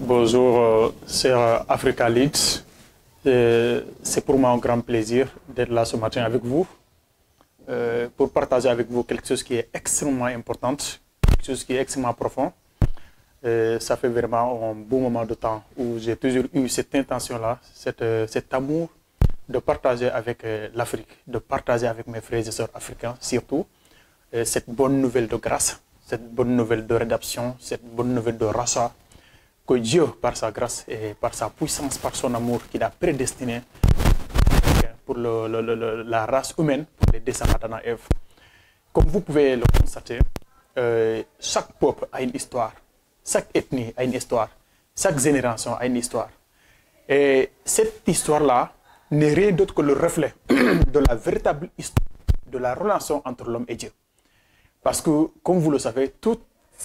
Bonjour, c'est Africa Leads. C'est pour moi un grand plaisir d'être là ce matin avec vous pour partager avec vous quelque chose qui est extrêmement important, quelque chose qui est extrêmement profond. Ça fait vraiment un bon moment de temps où j'ai toujours eu cette intention-là, cet amour de partager avec l'Afrique, de partager avec mes frères et sœurs africains surtout, cette bonne nouvelle de grâce, cette bonne nouvelle de rédemption, cette bonne nouvelle de rachat, que Dieu, par sa grâce et par sa puissance, par son amour qu'il a prédestiné pour la race humaine, pour les descendants d'Adam et Ève. Comme vous pouvez le constater, chaque peuple a une histoire, chaque ethnie a une histoire, chaque génération a une histoire. Et cette histoire-là n'est rien d'autre que le reflet de la véritable histoire de la relation entre l'homme et Dieu. Parce que, comme vous le savez, tout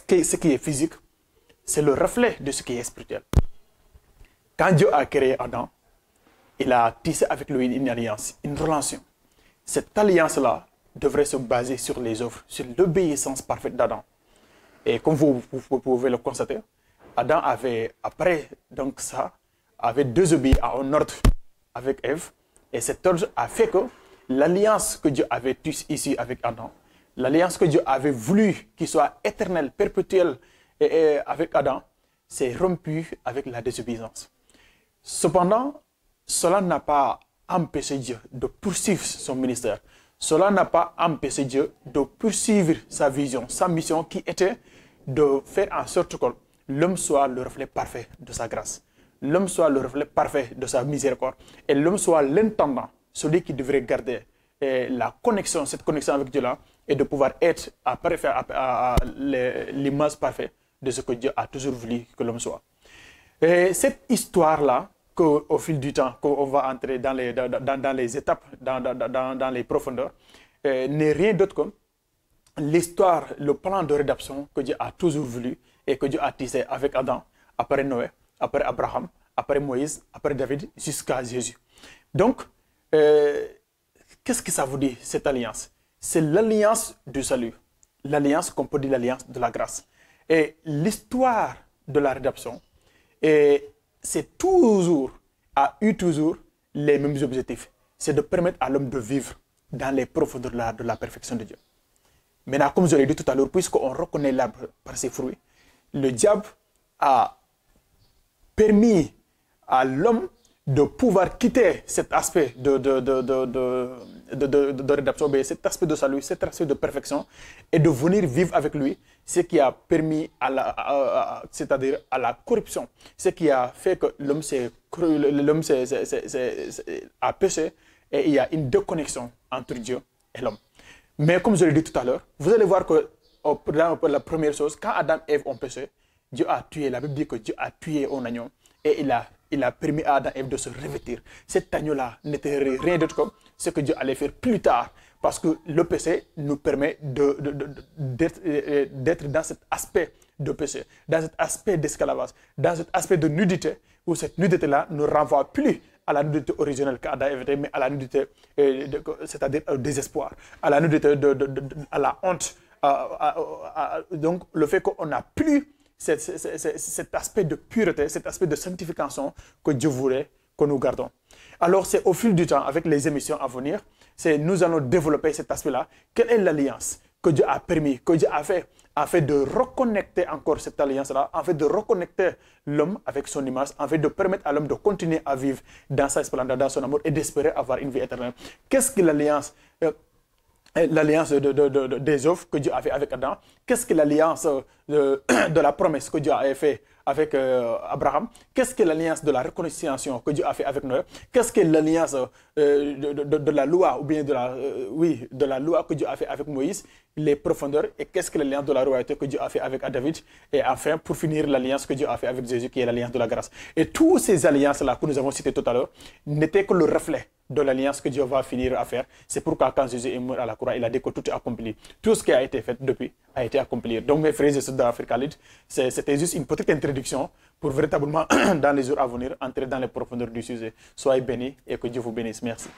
ce qui est physique, c'est le reflet de ce qui est spirituel. Quand Dieu a créé Adam, il a tissé avec lui une alliance, une relation. Cette alliance-là devrait se baser sur les œuvres, sur l'obéissance parfaite d'Adam. Et comme vous pouvez le constater, Adam avait, après donc ça, avait désobéi à un ordre avec Ève. Et cet ordre a fait que l'alliance que Dieu avait tissée ici avec Adam, l'alliance que Dieu avait voulu qu'il soit éternelle, perpétuelle, et avec Adam, s'est rompu avec la désobéissance. Cependant, cela n'a pas empêché Dieu de poursuivre son ministère. Cela n'a pas empêché Dieu de poursuivre sa vision, sa mission qui était de faire en sorte que l'homme soit le reflet parfait de sa grâce. L'homme soit le reflet parfait de sa miséricorde. Et l'homme soit l'intendant, celui qui devrait garder la connexion, cette connexion avec Dieu-là, et de pouvoir être à l'image parfaite de ce que Dieu a toujours voulu que l'homme soit. Et cette histoire-là, qu'au fil du temps, qu'on va entrer dans les étapes, dans les profondeurs, n'est rien d'autre que l'histoire, le plan de rédemption que Dieu a toujours voulu et que Dieu a tissé avec Adam, après Noé, après Abraham, après Moïse, après David, jusqu'à Jésus. Donc, qu'est-ce que ça vous dit, cette alliance? C'est l'alliance du salut, l'alliance qu'on peut dire l'alliance de la grâce. Et l'histoire de la rédemption, c'est toujours, a eu toujours les mêmes objectifs. C'est de permettre à l'homme de vivre dans les profondeurs de la perfection de Dieu. Maintenant, comme je l'ai dit tout à l'heure, puisqu'on reconnaît l'arbre par ses fruits, le diable a permis à l'homme de pouvoir quitter cet aspect de rédemption, cet aspect de salut, cet aspect de perfection, et de venir vivre avec lui, ce qui a permis c'est-à-dire à la corruption, ce qui a fait que l'homme a péché, et il y a une déconnexion entre Dieu et l'homme. Mais comme je l'ai dit tout à l'heure, vous allez voir que la première chose, quand Adam et Ève ont péché, Dieu a tué, la Bible dit que Dieu a tué un agneau, et il a permis à Adam et Ève de se revêtir. Cet agneau-là n'était rien d'autre que ce que Dieu allait faire plus tard. Parce que le péché nous permet d'être dans cet aspect de péché, dans cet aspect d'esclavage, dans cet aspect de nudité, où cette nudité-là ne renvoie plus à la nudité originelle qu'Adam et Ève était, mais à la nudité, c'est-à-dire au désespoir, à la nudité, à la honte. Donc le fait qu'on n'a plus cet aspect de pureté, cet aspect de sanctification que Dieu voulait que nous gardons. Alors c'est au fil du temps, avec les émissions à venir, nous allons développer cet aspect-là. Quelle est l'alliance que Dieu a permis, que Dieu a fait, afin de reconnecter encore cette alliance-là, afin de reconnecter l'homme avec son image, afin de permettre à l'homme de continuer à vivre dans sa splendeur, dans son amour et d'espérer avoir une vie éternelle. Qu'est-ce que l'alliance des offres que Dieu a fait avec Adam? Qu'est-ce que l'alliance de la promesse que Dieu a fait avec Abraham? Qu'est-ce que l'alliance de la réconciliation que Dieu a fait avec Noé? Qu'est-ce que l'alliance de la loi, ou bien de la loi que Dieu a fait avec Moïse, les profondeurs? Et qu'est-ce que l'alliance de la royauté que Dieu a fait avec David? Et enfin, pour finir, l'alliance que Dieu a fait avec Jésus, qui est l'alliance de la grâce. Et toutes ces alliances-là que nous avons citées tout à l'heure n'étaient que le reflet de l'alliance que Dieu va finir à faire. C'est pourquoi quand Jésus est mort à la croix, il a dit que tout est accompli. Tout ce qui a été fait depuis a été accompli. Donc mes frères et sœurs d'Africa Lead, c'était juste une petite introduction pour véritablement, dans les jours à venir, entrer dans les profondeurs du sujet. Soyez bénis et que Dieu vous bénisse. Merci.